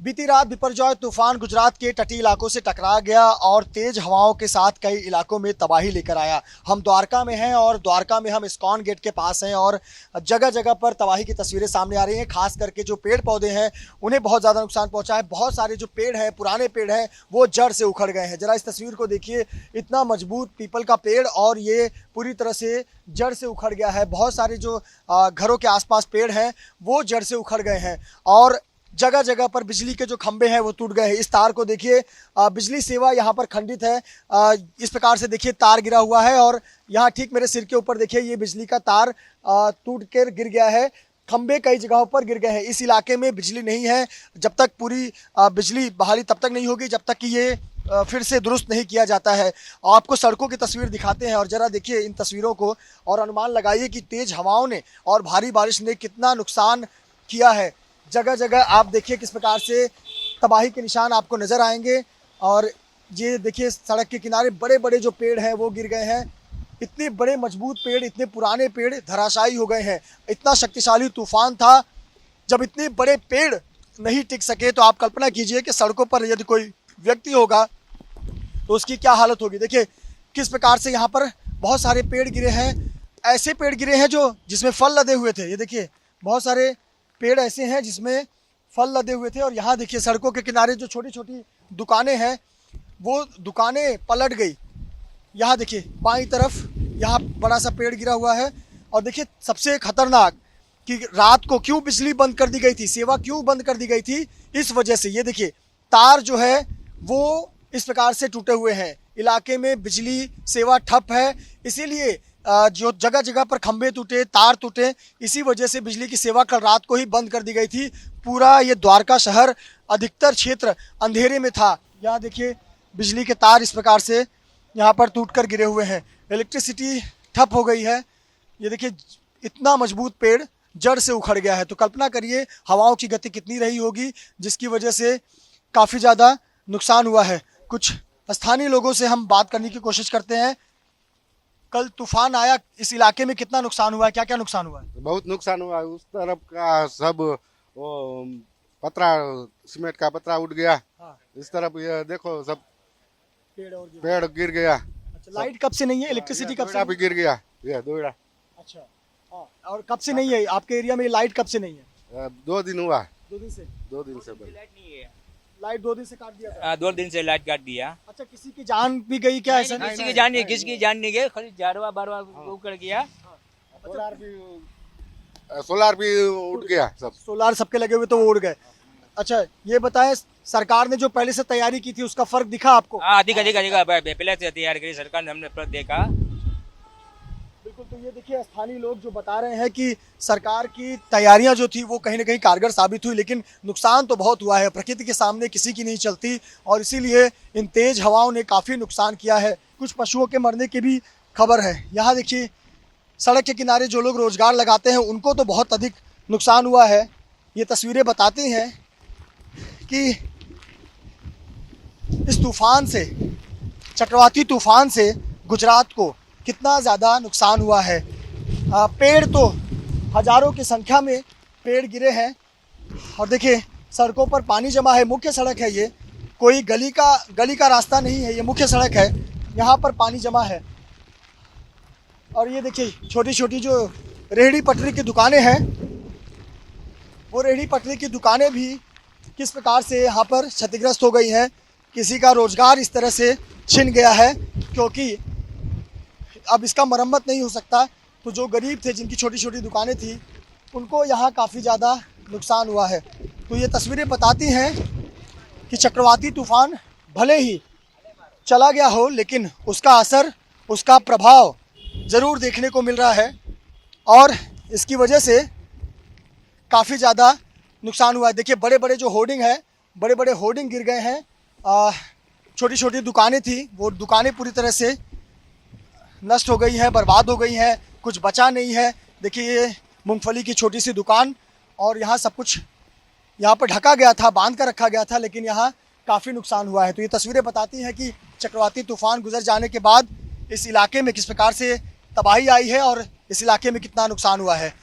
बीती रात बिपरजॉय तूफान गुजरात के तटीय इलाकों से टकरा गया और तेज हवाओं के साथ कई इलाकों में तबाही लेकर आया। हम द्वारका में हैं और द्वारका में हम इस्कॉन गेट के पास हैं और जगह जगह पर तबाही की तस्वीरें सामने आ रही हैं। खास करके जो पेड़ पौधे हैं उन्हें बहुत ज़्यादा नुकसान पहुंचा है। बहुत सारे जो पेड़ हैं, पुराने पेड़ हैं, वो जड़ से उखड़ गए हैं। जरा इस तस्वीर को देखिए, इतना मजबूत पीपल का पेड़ और ये पूरी तरह से जड़ से उखड़ गया है। बहुत सारे जो घरों के आसपास पेड़ हैं वो जड़ से उखड़ गए हैं और जगह जगह पर बिजली के जो खंभे हैं वो टूट गए हैं। इस तार को देखिए, बिजली सेवा यहाँ पर खंडित है। इस प्रकार से देखिए तार गिरा हुआ है और यहाँ ठीक मेरे सिर के ऊपर देखिए ये बिजली का तार टूट कर गिर गया है। खंभे कई जगहों पर गिर गए हैं। इस इलाके में बिजली नहीं है। जब तक पूरी बिजली बहाली तब तक नहीं होगी जब तक कि ये फिर से दुरुस्त नहीं किया जाता है। आपको सड़कों की तस्वीर दिखाते हैं और ज़रा देखिए इन तस्वीरों को और अनुमान लगाइए कि तेज़ हवाओं ने और भारी बारिश ने कितना नुकसान किया है। जगह जगह आप देखिए किस प्रकार से तबाही के निशान आपको नज़र आएंगे और ये देखिए सड़क के किनारे बड़े बड़े जो पेड़ हैं वो गिर गए हैं। इतने बड़े मजबूत पेड़, इतने पुराने पेड़ धराशायी हो गए हैं। इतना शक्तिशाली तूफान था, जब इतने बड़े पेड़ नहीं टिक सके तो आप कल्पना कीजिए कि सड़कों पर यदि कोई व्यक्ति होगा तो उसकी क्या हालत होगी। देखिए किस प्रकार से यहाँ पर बहुत सारे पेड़ गिरे हैं। ऐसे पेड़ गिरे हैं जो जिसमें फल लदे हुए थे। ये देखिए बहुत सारे पेड़ ऐसे हैं जिसमें फल लदे हुए थे और यहाँ देखिए सड़कों के किनारे जो छोटी छोटी दुकानें हैं वो दुकानें पलट गई। यहाँ देखिए बाईं तरफ यहाँ बड़ा सा पेड़ गिरा हुआ है और देखिए सबसे खतरनाक कि रात को क्यों बिजली बंद कर दी गई थी, सेवा क्यों बंद कर दी गई थी, इस वजह से। ये देखिए तार जो है वो इस प्रकार से टूटे हुए हैं। इलाके में बिजली सेवा ठप है, इसीलिए जो जगह जगह पर खंभे टूटे, तार टूटे, इसी वजह से बिजली की सेवा कल रात को ही बंद कर दी गई थी। पूरा ये द्वारका शहर अधिकतर क्षेत्र अंधेरे में था। यहाँ देखिए बिजली के तार इस प्रकार से यहाँ पर टूटकर गिरे हुए हैं। इलेक्ट्रिसिटी ठप हो गई है। ये देखिए इतना मजबूत पेड़ जड़ से उखड़ गया है। तो कल्पना करिए हवाओं की गति कितनी रही होगी जिसकी वजह से काफ़ी ज़्यादा नुकसान हुआ है। कुछ स्थानीय लोगों से हम बात करने की कोशिश करते हैं। कल तूफान आया, इस इलाके में कितना नुकसान हुआ है, क्या क्या नुकसान हुआ है? बहुत नुकसान हुआ है। उस तरफ का सब वो पतरा, सीमेंट का पतरा उड़ गया। हाँ। इस तरफ ये देखो सब पेड़ गिर गया। अच्छा, लाइट कब से नहीं है? इलेक्ट्रिसिटी कब से भी गिर गया, ये दोड़ा। अच्छा, हाँ। और कब से नहीं है आपके एरिया में लाइट? कब से नहीं है? 2 दिन हुआ। 2 दिन से? 2 दिन से बंद। लाइट 2 दिन से काट दिया था? 2 दिन से लाइट काट दिया। अच्छा, किसी की जान भी गई क्या? ऐसा किसी की जान नहीं, किसकी जान नहीं गई, खाली जारवा बारवा उकड़ गया। सोलार भी उड़ गया सब। सोलार सबके लगे हुए तो वो उड़ गए। अच्छा, ये बताएं सरकार ने जो पहले से तैयारी की थी उसका फर्क दिखा आपको? हाँ, दिखा पहले से तैयार करी सरकार ने, हमने देखा। बिल्कुल। तो ये देखिए स्थानीय लोग जो बता रहे हैं कि सरकार की तैयारियां जो थी वो कहीं ना कहीं कारगर साबित हुई, लेकिन नुकसान तो बहुत हुआ है। प्रकृति के सामने किसी की नहीं चलती और इसीलिए इन तेज हवाओं ने काफ़ी नुकसान किया है। कुछ पशुओं के मरने की भी खबर है। यहाँ देखिए सड़क के किनारे जो लोग रोजगार लगाते हैं उनको तो बहुत अधिक नुकसान हुआ है। ये तस्वीरें बताती हैं कि इस तूफान से, चक्रवाती तूफान से गुजरात को कितना ज़्यादा नुकसान हुआ है। पेड़ तो हज़ारों की संख्या में पेड़ गिरे हैं और देखिए सड़कों पर पानी जमा है। मुख्य सड़क है ये, कोई गली का रास्ता नहीं है, ये मुख्य सड़क है। यहाँ पर पानी जमा है और ये देखिए छोटी छोटी जो रेहड़ी पटरी की दुकानें हैं वो रेहड़ी पटरी की दुकानें भी किस प्रकार से यहाँ पर क्षतिग्रस्त हो गई हैं। किसी का रोज़गार इस तरह से छिन गया है क्योंकि अब इसका मरम्मत नहीं हो सकता। तो जो गरीब थे, जिनकी छोटी छोटी दुकानें थी, उनको यहाँ काफ़ी ज़्यादा नुकसान हुआ है। तो ये तस्वीरें बताती हैं कि चक्रवाती तूफ़ान भले ही चला गया हो लेकिन उसका असर, उसका प्रभाव ज़रूर देखने को मिल रहा है और इसकी वजह से काफ़ी ज़्यादा नुकसान हुआ है। देखिए बड़े बड़े जो होर्डिंग है, बड़े बड़े होर्डिंग गिर गए हैं। छोटी छोटी दुकानें थी, वो दुकानें पूरी तरह से नष्ट हो गई हैं, बर्बाद हो गई हैं, कुछ बचा नहीं है। देखिए ये मूंगफली की छोटी सी दुकान और यहाँ सब कुछ यहाँ पर ढका गया था, बांध कर रखा गया था, लेकिन यहाँ काफ़ी नुकसान हुआ है। तो ये तस्वीरें बताती हैं कि चक्रवाती तूफान गुजर जाने के बाद इस इलाके में किस प्रकार से तबाही आई है और इस इलाके में कितना नुकसान हुआ है।